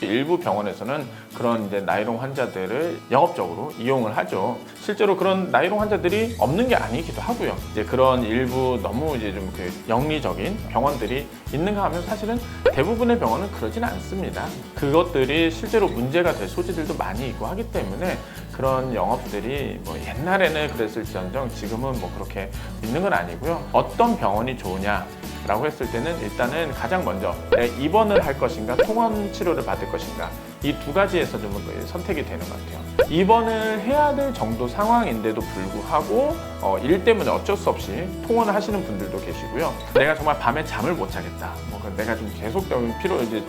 일부 병원에서는 그런 이제 나이롱 환자들을 영업적으로 이용을 하죠. 실제로 그런 나이롱 환자들이 없는 게 아니기도 하고요. 이제 그런 일부 너무 이제 좀 그 영리적인 병원들이 있는가 하면 사실은 대부분의 병원은 그러진 않습니다. 그것들이 실제로 문제가 될 소지들도 많이 있고 하기 때문에 그런 영업들이 뭐 옛날에는 그랬을지언정 지금은 뭐 그렇게 있는 건 아니고요. 어떤 병원이 좋으냐라고 했을 때는 일단은 가장 먼저 내가 입원을 할 것인가 통원 치료를 받을 것인가 이 두 가지에서 좀 선택이 되는 것 같아요. 입원을 해야 될 정도 상황인데도 불구하고 일 때문에 어쩔 수 없이 통원을 하시는 분들도 계시고요. 내가 정말 밤에 잠을 못 자겠다. 내가 좀 계속적인 이제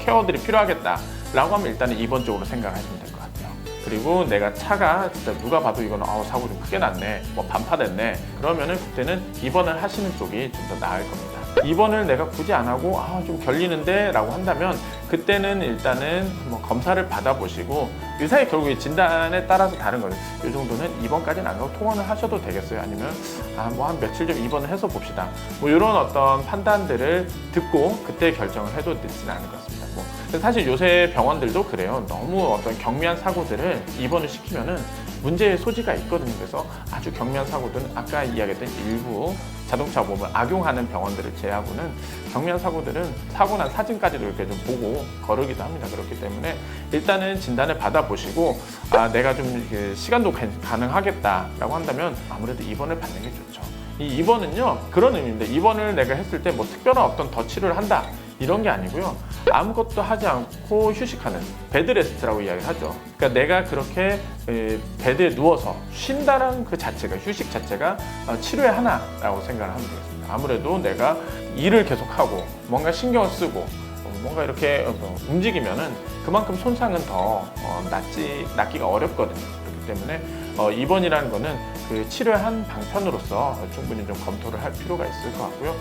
케어들이 필요하겠다라고 하면 일단은 입원 쪽으로 생각하시면 될 것 같아요. 그리고 내가 차가 진짜 누가 봐도 이거는 사고 좀 크게 났네, 반파됐네. 그러면은 그때는 입원을 하시는 쪽이 좀 더 나을 겁니다. 입원을 내가 굳이 안 하고 좀 결리는데 라고 한다면 그때는 일단은 검사를 받아보시고 의사의 결국에 진단에 따라서 다른 거예요. 이 정도는 입원까지는 안 가고 통원을 하셔도 되겠어요. 아니면 한 며칠 좀 입원을 해서 봅시다. 이런 어떤 판단들을 듣고 그때 결정을 해도 늦지는 않을 것 같습니다. 사실 요새 병원들도 그래요. 너무 어떤 경미한 사고들을 입원을 시키면은 문제의 소지가 있거든요. 그래서 아주 경미한 사고들은 아까 이야기했던 일부 자동차 보험을 악용하는 병원들을 제외하고는 경미한 사고들은 사고 난 사진까지도 이렇게 좀 보고 거르기도 합니다. 그렇기 때문에 일단은 진단을 받아보시고 내가 좀 시간도 가능하겠다라고 한다면 아무래도 입원을 받는 게 좋죠. 이 입원은요 그런 의미입니다. 입원을 내가 했을 때 특별한 어떤 더 치료를 한다 이런 게 아니고요. 아무것도 하지 않고 휴식하는 베드레스트라고 이야기를 하죠. 그러니까 내가 그렇게 베드에 누워서 쉰다는 그 자체가 휴식 자체가 치료의 하나라고 생각을 하면 되겠습니다. 아무래도 내가 일을 계속하고 뭔가 신경을 쓰고 뭔가 이렇게 움직이면은 그만큼 손상은 더 낫기가 어렵거든요. 그렇기 때문에 입원이라는 거는 그 치료의 한 방편으로서 충분히 좀 검토를 할 필요가 있을 것 같고요.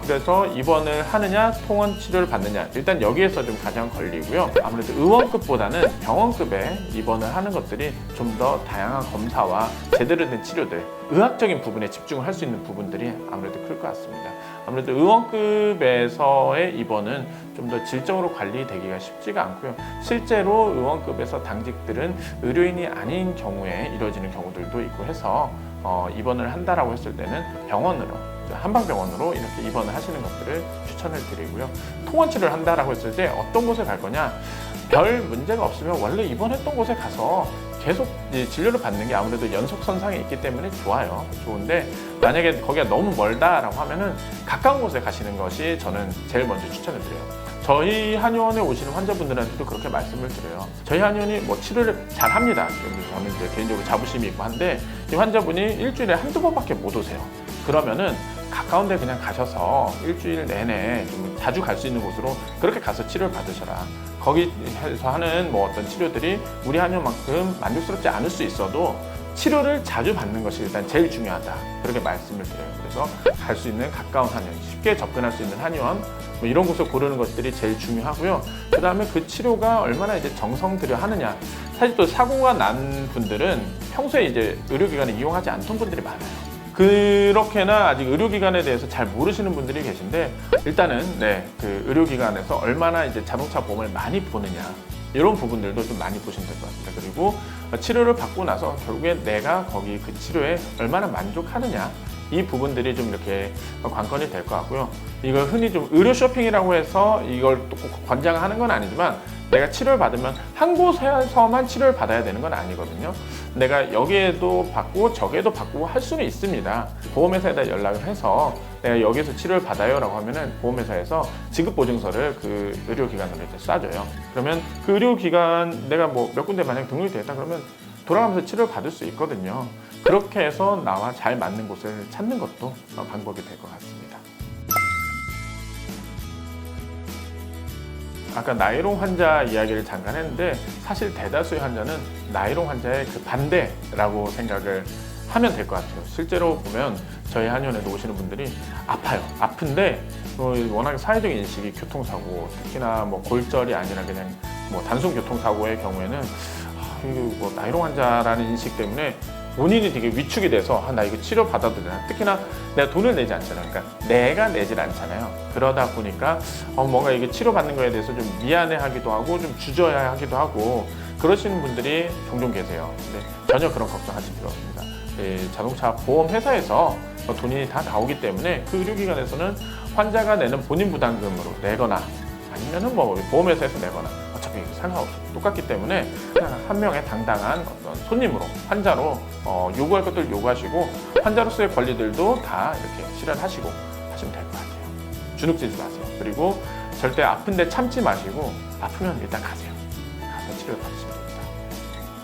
그래서 입원을 하느냐, 통원 치료를 받느냐, 일단 여기에서 좀 가장 걸리고요. 아무래도 의원급보다는 병원급에 입원을 하는 것들이 좀 더 다양한 검사와 제대로 된 치료들, 의학적인 부분에 집중을 할 수 있는 부분들이 아무래도 클 것 같습니다. 아무래도 의원급에서의 입원은 좀 더 질적으로 관리되기가 쉽지가 않고요. 실제로 의원급에서 당직들은 의료인이 아닌 경우에 이루어지는 경우들도 있고 해서 입원을 한다라고 했을 때는 병원으로 한방병원으로 이렇게 입원을 하시는 것들을 추천을 드리고요. 통원 치료를 한다라고 했을 때 어떤 곳에 갈 거냐? 별 문제가 없으면 원래 입원했던 곳에 가서 계속 진료를 받는 게 아무래도 연속선상에 있기 때문에 좋은데 만약에 거기가 너무 멀다라고 하면은 가까운 곳에 가시는 것이 저는 제일 먼저 추천을 드려요. 저희 한의원에 오시는 환자분들한테도 그렇게 말씀을 드려요. 저희 한의원이 치료를 잘 합니다. 저는 이제 개인적으로 자부심이 있고 한데 이 환자분이 일주일에 한두 번밖에 못 오세요. 그러면은 가까운 데 그냥 가셔서 일주일 내내 좀 자주 갈 수 있는 곳으로 그렇게 가서 치료를 받으셔라. 거기서 하는 어떤 치료들이 우리 한의원만큼 만족스럽지 않을 수 있어도 치료를 자주 받는 것이 일단 제일 중요하다. 그렇게 말씀을 드려요. 그래서 갈 수 있는 가까운 한의원, 쉽게 접근할 수 있는 한의원 이런 곳을 고르는 것들이 제일 중요하고요. 그 다음에 그 치료가 얼마나 이제 정성 들여 하느냐. 사실 또 사고가 난 분들은 평소에 이제 의료기관을 이용하지 않던 분들이 많아요. 그렇게나 아직 의료기관에 대해서 잘 모르시는 분들이 계신데 일단은 그 의료기관에서 얼마나 이제 자동차 보험을 많이 보느냐 이런 부분들도 좀 많이 보시면 될 것 같습니다. 그리고 치료를 받고 나서 결국에 내가 거기 그 치료에 얼마나 만족하느냐 이 부분들이 좀 이렇게 관건이 될 것 같고요. 이걸 흔히 좀 의료 쇼핑이라고 해서 이걸 또 꼭 권장하는 건 아니지만 내가 치료를 받으면 한 곳에서만 치료를 받아야 되는 건 아니거든요. 내가 여기에도 받고 저기에도 받고 할 수는 있습니다. 보험회사에다 연락을 해서 내가 여기서 치료를 받아요 라고 하면은 보험회사에서 지급보증서를 그 의료기관으로 이제 쏴줘요. 그러면 그 의료기관 내가 몇 군데 만약 등록이 되어 있다 그러면 돌아가면서 치료를 받을 수 있거든요. 그렇게 해서 나와 잘 맞는 곳을 찾는 것도 방법이 될 것 같습니다. 아까 나이롱 환자 이야기를 잠깐 했는데 사실 대다수의 환자는 나이롱 환자의 그 반대라고 생각을 하면 될 것 같아요. 실제로 보면 저희 한의원에도 오시는 분들이 아파요. 아픈데 워낙 사회적 인식이 교통사고, 특히나 골절이 아니라 그냥 단순 교통사고의 경우에는 이거 나이롱 환자라는 인식 때문에 본인이 되게 위축이 돼서 나 이거 치료 받아도 되나? 특히나 내가 돈을 내지 않잖아요. 그러니까 내가 내질 않잖아요. 그러다 보니까 뭔가 이게 치료 받는 거에 대해서 좀 미안해하기도 하고 좀 주저야 하기도 하고 그러시는 분들이 종종 계세요. 근데 전혀 그런 걱정하실 필요 없습니다. 자동차 보험 회사에서 돈이 다 나오기 때문에 그 의료기관에서는 환자가 내는 본인 부담금으로 내거나 아니면은 뭐 보험회사에서 내거나 어차피 상관없어 똑같기 때문에 그냥 한 명의 당당한 어떤 손님으로 환자로 요구할 것들 요구하시고 환자로서의 권리들도 다 이렇게 실현하시고 하시면 될 것 같아요. 주눅들지 마세요. 그리고 절대 아픈데 참지 마시고 아프면 일단 가세요. 가서 치료를 받으시면 됩니다.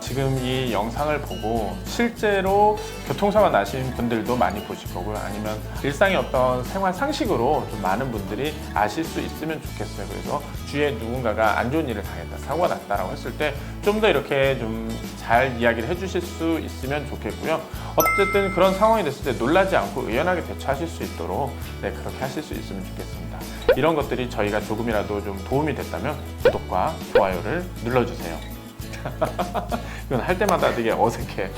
지금 이 영상을 보고 실제로 교통사고 나신 분들도 많이 보실 거고요. 아니면 일상의 어떤 생활 상식으로 좀 많은 분들이 아실 수 있으면 좋겠어요. 그래서 주위에 누군가가 안 좋은 일을 당했다, 사고가 났다라고 했을 때 좀 더 이렇게 좀 잘 이야기를 해주실 수 있으면 좋겠고요. 어쨌든 그런 상황이 됐을 때 놀라지 않고 의연하게 대처하실 수 있도록 그렇게 하실 수 있으면 좋겠습니다. 이런 것들이 저희가 조금이라도 좀 도움이 됐다면 구독과 좋아요를 눌러주세요. 이건 할 때마다 되게 어색해.